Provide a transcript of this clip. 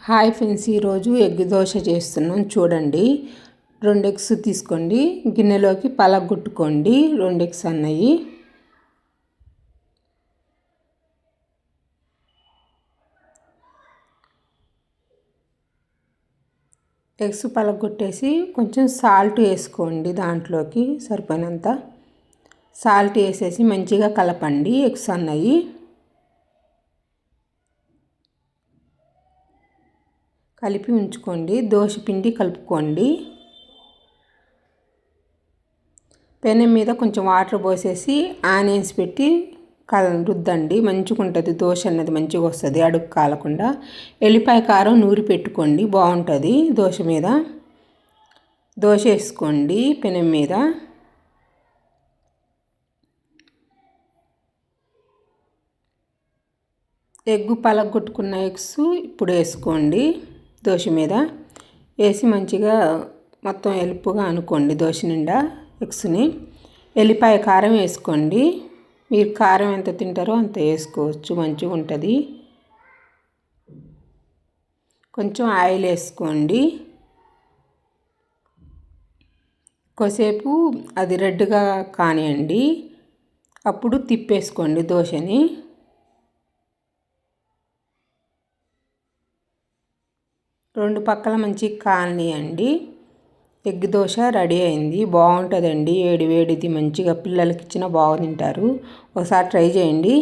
Hi friends, ఈరోజు egg dosa చేస్తున్నాం. చూడండి, 2 ఎగ్స్ తీసుకోండి. గిన్నెలోకి పలగొట్టుకోండి. 2 ఎగ్స్ అన్నవి ఎగ్స్ పలగొట్టేసి కొంచెం సాల్ట్ వేసుకోండి. దాంట్లోకి సరిపోయినంత సాల్ట్ వేసేసి మంచిగా కలపండి. ఎగ్స్ అన్నవి కలిపి ఉంచుకోండి. దోశ పిండి కలుపుకోండి. పెనం మీద కొంచెం వాటర్ పోసేసి ఆనియన్స్ పెట్టి రుద్దండి. మంచిగా ఉంటుంది దోశ అన్నది, మంచిగా వస్తుంది, అడుగు కాలకుండా. ఎల్లిపాయ కారం నూరి పెట్టుకోండి, బాగుంటుంది. దోశ మీద దోశ వేసుకోండి. పెనం మీద ఎగ్గు పలగొట్టుకున్న ఎగ్స్ ఇప్పుడు వేసుకోండి. దోశ మీద వేసి మంచిగా మొత్తం ఎలుపుగా అనుకోండి. దోశ నిండా ఎగ్స్ని. ఎల్లిపాయ కారం వేసుకోండి. మీరు కారం ఎంత తింటారో అంత వేసుకోవచ్చు, మంచిగా ఉంటుంది. కొంచెం ఆయిల్ వేసుకోండి. కొద్దిసేపు అది రెడ్గా కానివ్వండి. అప్పుడు తిప్పేసుకోండి దోశని. రెండు పక్కల మంచిగా కాలనియండి. ఎగ్ దోశ రెడీ అయింది. బాగుంటుందండి. వేడి వేడిది మంచిగా పిల్లలకి ఇచ్చినా బాగా తింటారు. ఒకసారి ట్రై చేయండి.